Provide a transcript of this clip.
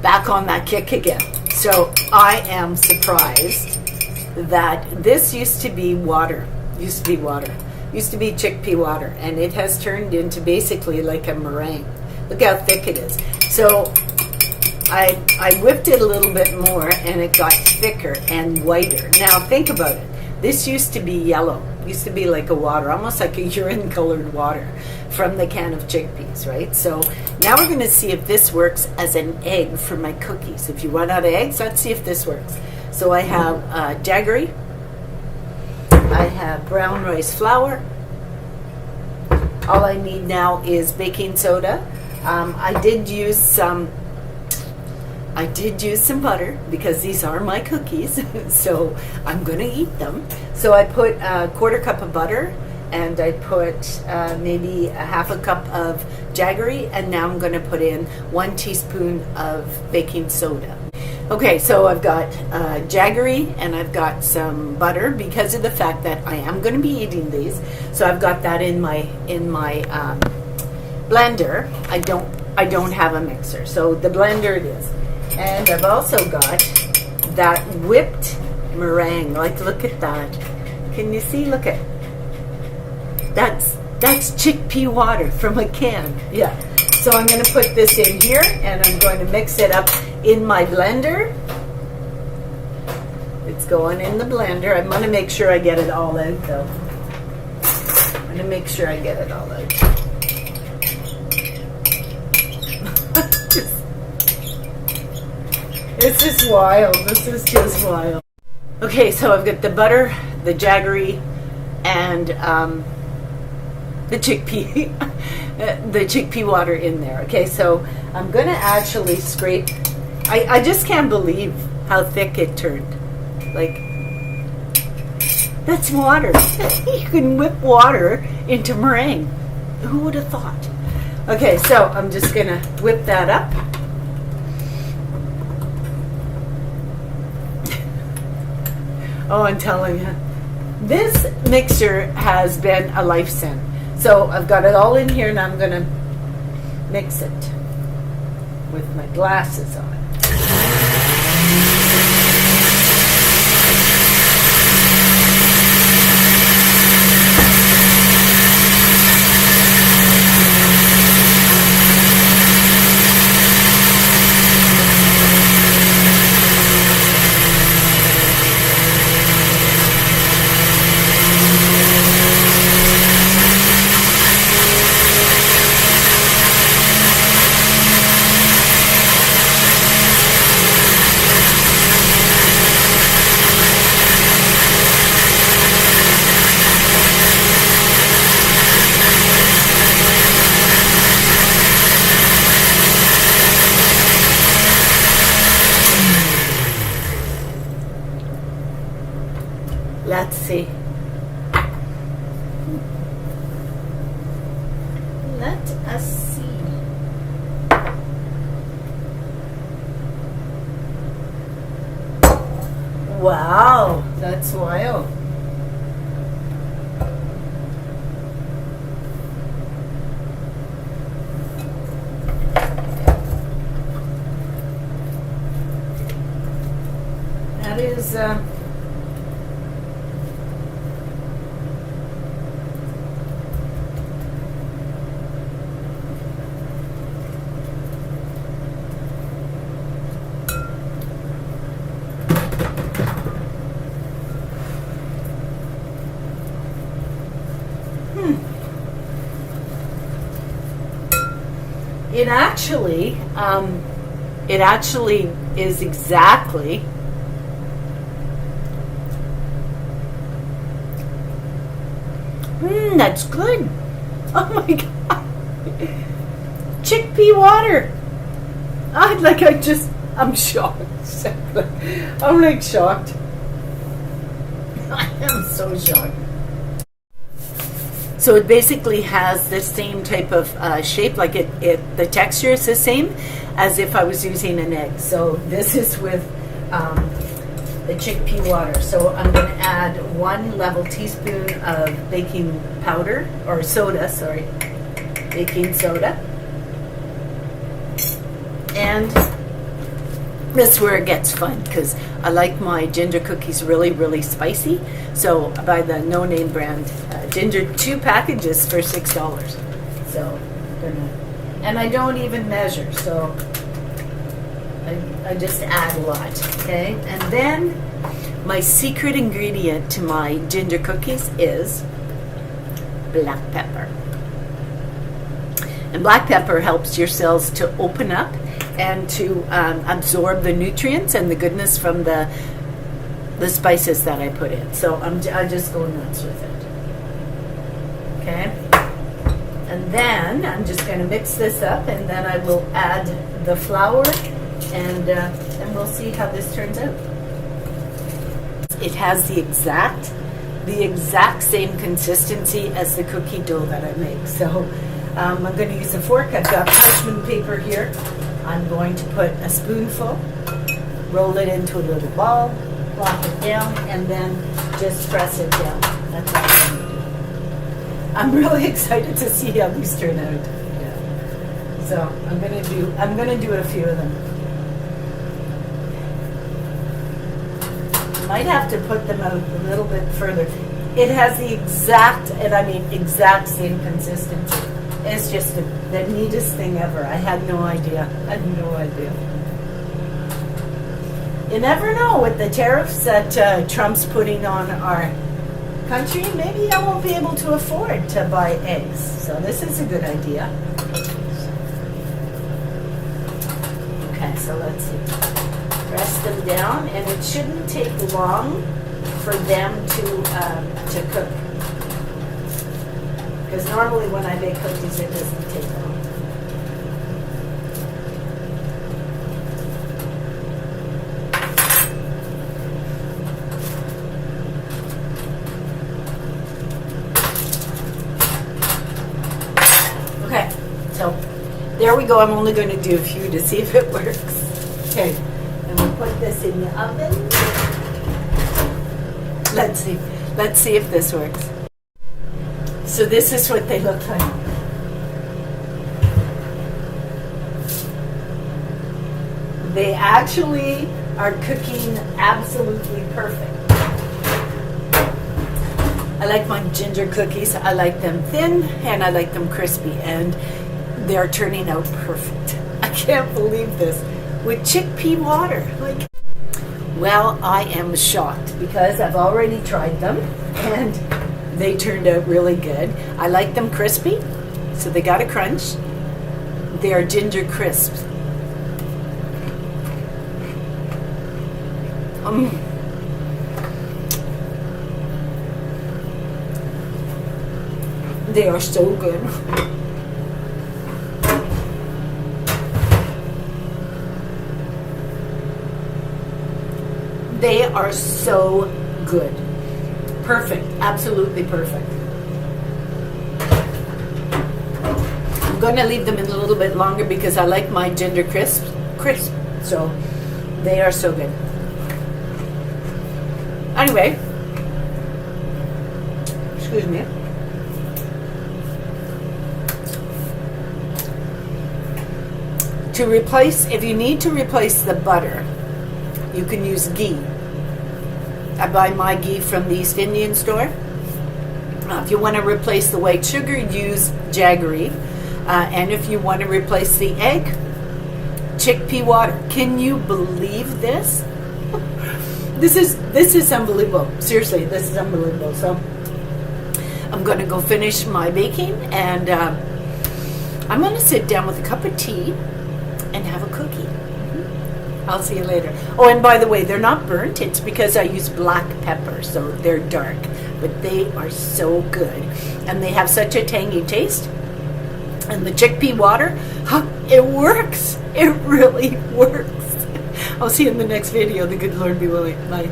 back on that kick again. So I am surprised that this used to be water. Used to be chickpea water, and it has turned into basically like a meringue. Look how thick it is. So I whipped it a little bit more, and it got thicker and whiter. Now think about it. This used to be yellow. Used to be like a water, almost like a urine-colored water from the can of chickpeas, right? So now we're going to see if this works as an egg for my cookies. If you run out of eggs, let's see if this works. So I have jaggery. I have brown rice flour. All I need now is baking soda. I did use some butter because these are my cookies, so I'm going to eat them. So I put a quarter cup of butter, and I put maybe a half a cup of jaggery, and now I'm going to put in 1 teaspoon of baking soda. Okay, so I've got jaggery and I've got some butter because of the fact that I am going to be eating these. So I've got that in my blender. I don't have a mixer, so the blender it is. And I've also got that whipped meringue. Like, look at that. Can you see? Look at that's chickpea water from a can. Yeah. So I'm going to put this in here, and I'm going to mix it up in my blender. It's going in the blender. I'm going to make sure I get it all out, though. I'm going to make sure I get it all out. This is wild. This is just wild. Okay, so I've got the butter, the jaggery, and the chickpea, the chickpea water in there. Okay, so I'm going to actually scrape. I just can't believe how thick it turned. Like, that's water. You can whip water into meringue. Who would have thought? Okay, so I'm just going to whip that up. Oh, I'm telling you, this mixture has been a life sin. So I've got it all in here, and I'm going to mix it with my glasses on. Let's see. Let us see. Wow, that's wild. That is it actually is exactly that's good. Oh my god. Chickpea water. I'm shocked. I'm like shocked. I am so shocked. So it basically has the same type of shape, like the texture is the same as if I was using an egg. So this is with the chickpea water. So I'm going to add 1 level teaspoon of baking powder, or soda, sorry, baking soda. And That's where it gets fun, because I like my ginger cookies really, really spicy. So I buy the No Name brand ginger, 2 packages for $6. So, and I don't even measure, so I just add a lot, okay? And then my secret ingredient to my ginger cookies is black pepper. And black pepper helps your cells to open up and to absorb the nutrients and the goodness from the spices that I put in. So I just go nuts with it. Okay? And then I'm just going to mix this up, and then I will add the flour, and we'll see how this turns out. It has the exact same consistency as the cookie dough that I make. So I'm going to use a fork. I've got parchment paper here. I'm going to put a spoonful, roll it into a little ball, plop it down, and then just press it down. That's all I'm going to do. I'm really excited to see how these turn out. Yeah. So I'm going to do a few of them. Might have to put them out a little bit further. It has the exact same consistency. It's just the neatest thing ever. I had no idea. You never know with the tariffs that Trump's putting on our country. Maybe I won't be able to afford to buy eggs. So this is a good idea. Okay, so let's see. Press them down, and it shouldn't take long for them to cook. Because normally when I bake cookies, it doesn't take long. Okay, so there we go. I'm only going to do a few to see if it works. Okay. Put this in the oven. Let's see if this works. So this is what they look like. They actually are cooking absolutely perfect. I like my ginger cookies. I like them thin and I like them crispy, and they're turning out perfect. I can't believe this. With chickpea water. Well, I am shocked because I've already tried them and they turned out really good. I like them crispy, so they got a crunch. They are ginger crisps. They are so good. They are so good. Perfect. Absolutely perfect. I'm going to leave them in a little bit longer because I like my ginger crisp. So they are so good. Anyway. Excuse me. To replace, if you need to replace the butter, you can use ghee. I buy my ghee from the East Indian store. If you want to replace the white sugar, use jaggery. And if you want to replace the egg, chickpea water. Can you believe this? This is unbelievable. Seriously, this is unbelievable. So I'm going to go finish my baking, and I'm going to sit down with a cup of tea and have a cookie. I'll see you later. Oh, and by the way, they're not burnt. It's because I use black pepper, so they're dark. But they are so good. And they have such a tangy taste. And the chickpea water, it works. It really works. I'll see you in the next video. The good Lord be willing. Bye.